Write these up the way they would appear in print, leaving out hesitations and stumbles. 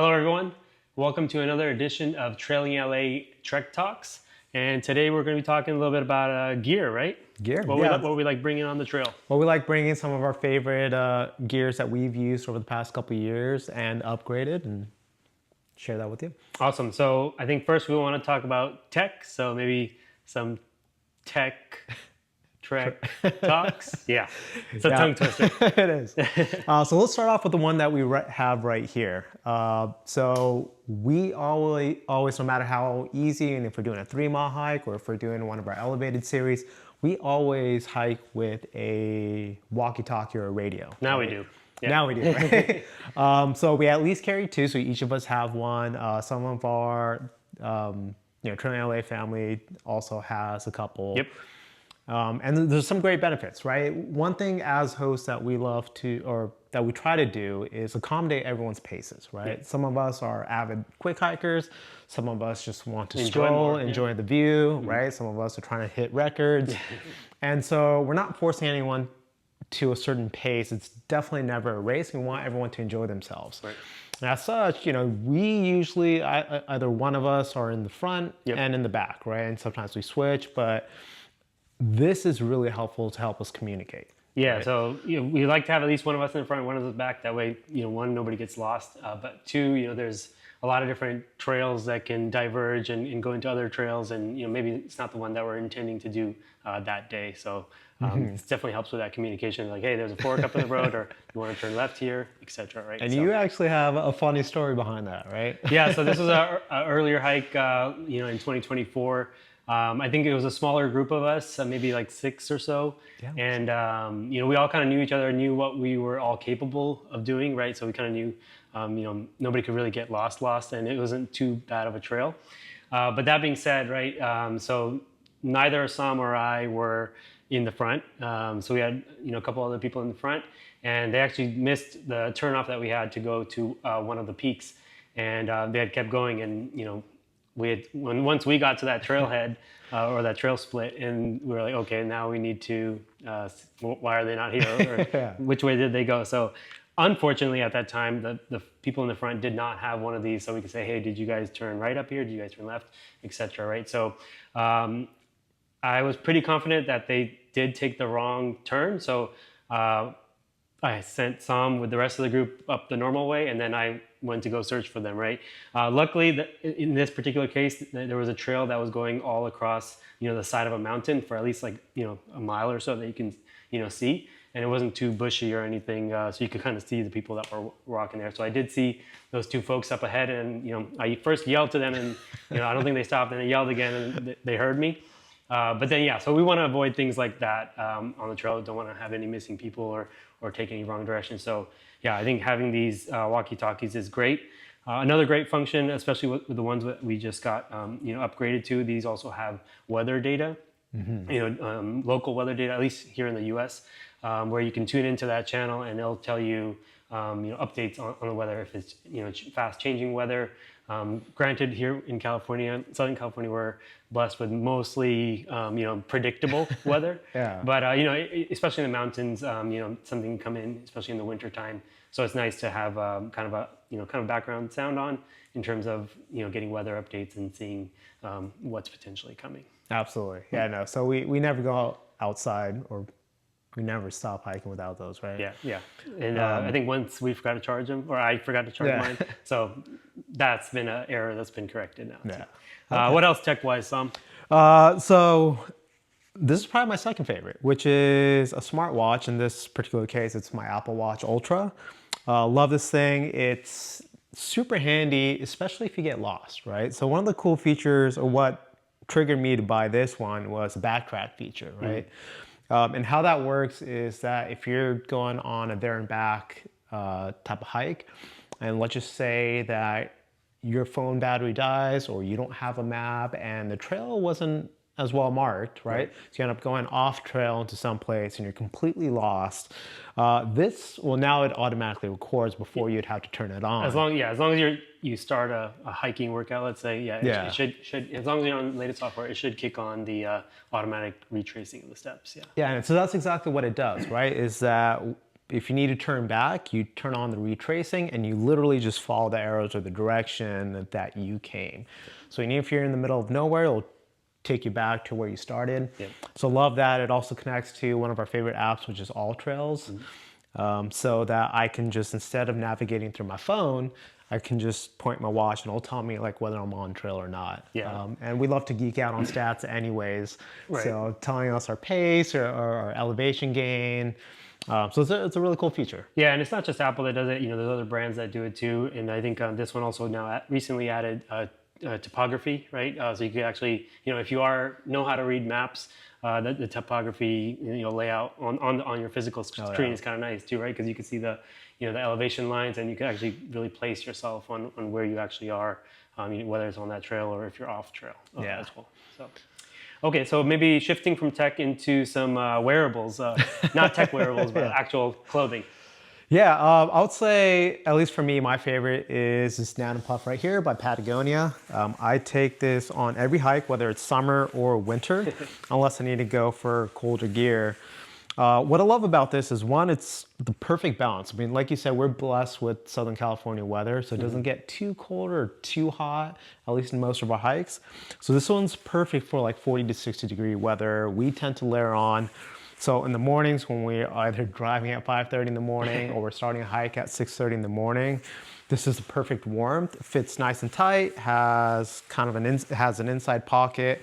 Hello, everyone. Welcome to another edition of Trailing LA Trek Talks. And today we're going to be talking a little bit about gear, right? Gear, What we like bringing on the trail. Well, we like bringing some of our favorite gears that we've used over the past couple of years and upgraded and share that with you. Awesome. So I think first we want to talk about tech. So maybe some tech Trek talks. Yeah, it's a tongue twister. It is. So let's start off with the one that we have right here. So we always, no matter how easy, and if we're doing a 3-mile hike or if we're doing one of our elevated series, we always hike with a walkie-talkie or a radio. Now we do. Yeah. Now we do, right? So we at least carry 2, so each of us have one. Some of our, Trailing LA family also has a couple. Yep. And there's some great benefits, right? One thing as hosts that we love to, or that we try to do, is accommodate everyone's paces, right? Yeah. Some of us are avid quick hikers. Some of us just want to enjoy the view, right? Some of us are trying to hit records. And so we're not forcing anyone to a certain pace. It's definitely never a race. We want everyone to enjoy themselves. Right. And as such, we usually, either one of us are in the front and in the back, right? And sometimes we switch, but this is really helpful to help us communicate. Yeah, right? so we like to have at least one of us in front, one of us back. That way, one, nobody gets lost. But 2, there's a lot of different trails that can diverge and go into other trails, and maybe it's not the one that we're intending to do that day. So it definitely helps with that communication. Like, hey, there's a fork up in the road, or you want to turn left here, etc. Right? And you actually have a funny story behind that, right? Yeah. So this was our earlier hike, in 2024. I think it was a smaller group of us, maybe like 6 or so. Yeah. And, we all kind of knew each other, knew what we were all capable of doing, right? So we kind of knew, nobody could really get lost, and it wasn't too bad of a trail. But that being said, right, so neither Sam or I were in the front. So we had, a couple other people in the front, and they actually missed the turnoff that we had to go to one of the peaks. And they had kept going, and, once we got to that trailhead or that trail split, and we were like, okay, now we need to, why are they not here? Or which way did they go? So unfortunately at that time, the people in the front did not have one of these, so we could say, hey, did you guys turn right up here? Did you guys turn left, etc. Right? So I was pretty confident that they did take the wrong turn. So I sent Sam with the rest of the group up the normal way, and then I went to go search for them, right? Luckily, in this particular case, there was a trail that was going all across, the side of a mountain for at least like, a mile or so that you can, see. And it wasn't too bushy or anything, so you could kind of see the people that were walking there. So I did see those 2 folks up ahead, and, I first yelled to them, and, I don't think they stopped, and I yelled again, and they heard me. But then, so we want to avoid things like that on the trail. Don't want to have any missing people or take any wrong direction. So, I think having these walkie-talkies is great. Another great function, especially with the ones that we just got, upgraded to. These also have weather data, local weather data, at least here in the U.S., where you can tune into that channel and it'll tell you, updates on the weather if it's fast changing weather. Granted, here in California, Southern California, we're blessed with mostly, predictable weather. Yeah. But, especially in the mountains, something can come in, especially in the wintertime. So it's nice to have kind of background sound on in terms of, getting weather updates and seeing what's potentially coming. Absolutely. Yeah, no. So we never go outside, or we never stop hiking without those, right? Yeah. And I think once we forgot to charge them, or I forgot to charge mine. So that's been an error that's been corrected now. Yeah. Okay. What else tech-wise, Sam? So this is probably my second favorite, which is a smartwatch. In this particular case, it's my Apple Watch Ultra. Love this thing. It's super handy, especially if you get lost, right? So one of the cool features, or what triggered me to buy this one, was a backtrack feature, right? And how that works is that if you're going on a there and back type of hike, and let's just say that your phone battery dies, or you don't have a map and the trail wasn't as well marked, right? So you end up going off trail into some place and you're completely lost. This, well, now it automatically records before you'd have to turn it on. As long as you start a hiking workout, let's say, it should, as long as you're on the latest software, it should kick on the automatic retracing of the steps. Yeah, and so that's exactly what it does, right? Is that if you need to turn back, you turn on the retracing and you literally just follow the arrows or the direction that you came. So even if you're in the middle of nowhere, it'll take you back to where you started. Yep. So love that. It also connects to one of our favorite apps, which is AllTrails. So that I can just, instead of navigating through my phone, I can just point my watch and it'll tell me like whether I'm on trail or not. Yeah. And we love to geek out on stats anyways. Right. So telling us our pace or our elevation gain. So it's a really cool feature. Yeah, and it's not just Apple that does it. You know, there's other brands that do it too. And I think this one also now recently added topography, right? So you can actually, you know, if you know how to read maps, the topography, you know, layout on your physical screen is kind of nice too, right? Because you can see the elevation lines, and you can actually really place yourself on where you actually are, whether it's on that trail or if you're off trail as well. So. Okay, so maybe shifting from tech into some wearables, not tech wearables, but actual clothing. Yeah, I would say, at least for me, my favorite is this Nanopuff right here by Patagonia. I take this on every hike, whether it's summer or winter, unless I need to go for colder gear. What I love about this is, one, it's the perfect balance. I mean, like you said, we're blessed with Southern California weather, so it doesn't get too cold or too hot, at least in most of our hikes. So this one's perfect for like 40 to 60 degree weather. We tend to layer on. So in the mornings when we're either driving at 5:30 in the morning or we're starting a hike at 6:30 in the morning, this is the perfect warmth. It fits nice and tight, has kind of has an inside pocket.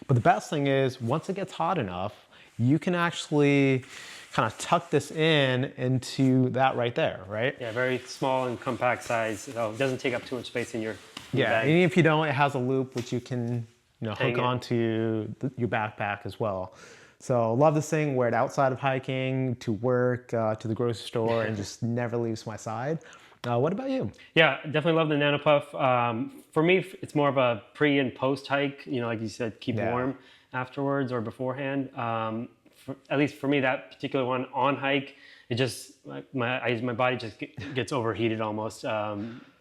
But the best thing is, once it gets hot enough, you can actually kind of tuck this into that right there, right? Yeah, very small and compact size. So it doesn't take up too much space in your bag. Even if you don't, it has a loop which you can hook onto your backpack as well. So love this thing, wear it outside of hiking, to work, to the grocery store, and just never leaves my side. What about you? Yeah, definitely love the Nanopuff. For me, it's more of a pre and post hike, like you said, keep warm afterwards or beforehand. At least for me, that particular one on hike, it just, my body just gets overheated almost.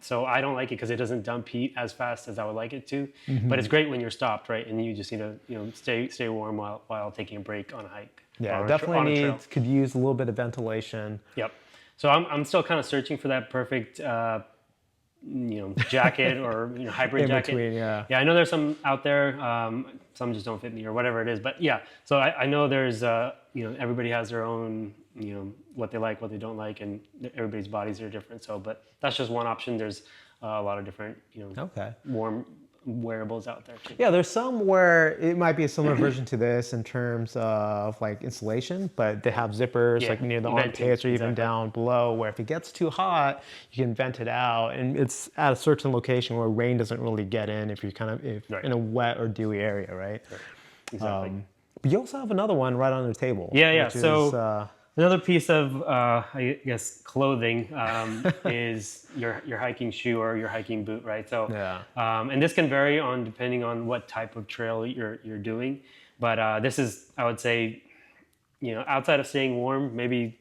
So I don't like it because it doesn't dump heat as fast as I would like it to. But it's great when you're stopped, right? And you just need to, stay warm while taking a break on a hike. Yeah, definitely could use a little bit of ventilation. Yep. So I'm still kind of searching for that perfect, jacket or hybrid jacket. Between, yeah. Yeah, I know there's some out there. Some just don't fit me or whatever it is. But yeah, so I know there's everybody has their own what they like, what they don't like, and everybody's bodies are different. So, but that's just one option. There's a lot of different warm wearables out there too. Yeah, there's some where it might be a similar version to this in terms of like insulation, but they have zippers like near the armpits or even down below, where if it gets too hot, you can vent it out, and it's at a certain location where rain doesn't really get in if you're in a wet or dewy area, right? Exactly. But you also have another one right on the table. Yeah. So another piece of, I guess, clothing is your hiking shoe or your hiking boot, right? So, and this can vary depending on what type of trail you're doing. But this is, I would say, outside of staying warm, maybe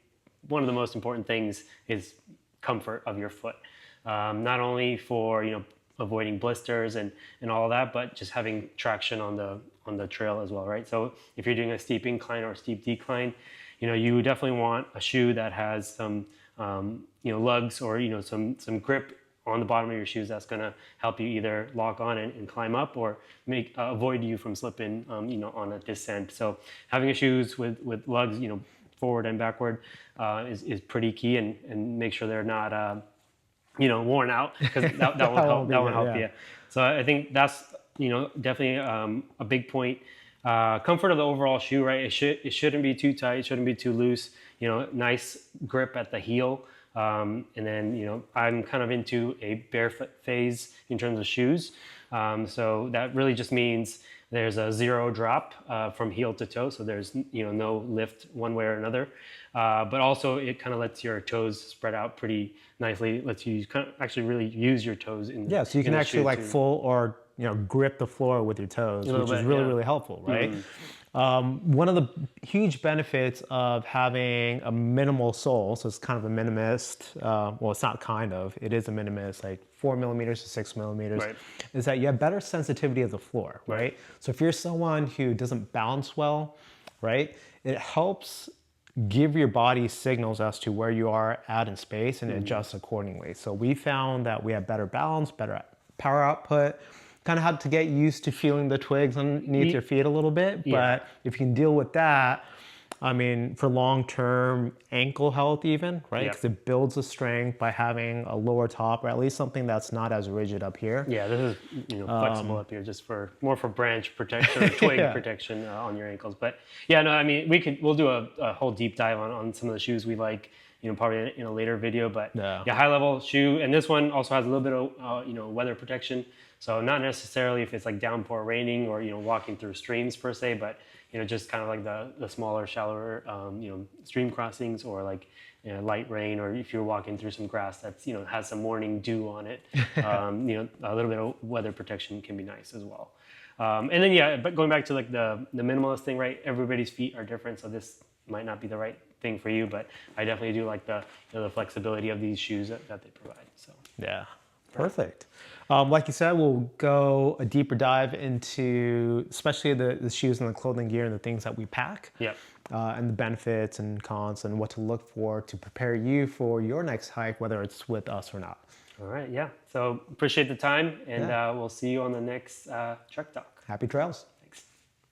one of the most important things is comfort of your foot. Not only for avoiding blisters and all of that, but just having traction on the trail as well, right? So if you're doing a steep incline or a steep decline, you definitely want a shoe that has some, lugs or, some grip on the bottom of your shoes that's going to help you either lock on and climb up or avoid you from slipping, on a descent. So having shoes with lugs, forward and backward is pretty key, and make sure they're not, worn out, because that won't help you. So I think that's, definitely a big point. Comfort of the overall shoe, right? It shouldn't be too tight, it shouldn't be too loose. Nice grip at the heel, and then I'm kind of into a barefoot phase in terms of shoes. So that really just means there's a zero drop from heel to toe, so there's no lift one way or another. But also it kind of lets your toes spread out pretty nicely. Lets you kind of actually really use your toes in. So you can actually like full or grip the floor with your toes, which is really helpful, right? One of the huge benefits of having a minimal sole, so it's kind of a minimalist, well, it's not kind of, it is a minimalist, like 4 millimeters to 6 millimeters, is that you have better sensitivity of the floor, right? So if you're someone who doesn't balance well, right, it helps give your body signals as to where you are at in space and adjust accordingly. So we found that we have better balance, better power output, kind of have to get used to feeling the twigs underneath your feet a little bit. Yeah. But if you can deal with that, I mean, for long-term ankle health even, right? Yeah. Because it builds the strength by having a lower top or at least something that's not as rigid up here. Yeah, this is flexible up here, just for more for branch protection or twig Yeah. protection on your ankles. But yeah, no, I mean we'll do a whole deep dive on some of the shoes we like, probably in a later video. But Yeah. high level shoe, and this one also has a little bit of weather protection. So not necessarily if it's like downpour, raining, or walking through streams per se, but just kind of like the smaller, shallower stream crossings, or like light rain, or if you're walking through some grass that's has some morning dew on it. A little bit of weather protection can be nice as well. And then yeah, but going back to like the minimalist thing, right? Everybody's feet are different, so this might not be the right thing for you, but I definitely do like the the flexibility of these shoes that they provide. So Yeah, perfect. Like you said, we'll go a deeper dive into especially the shoes and the clothing gear and the things that we pack. Yep. And the benefits and cons and what to look for to prepare you for your next hike, whether it's with us or not. All right, yeah. So appreciate the time, and Yeah. we'll see you on the next Trek Talk. Happy trails.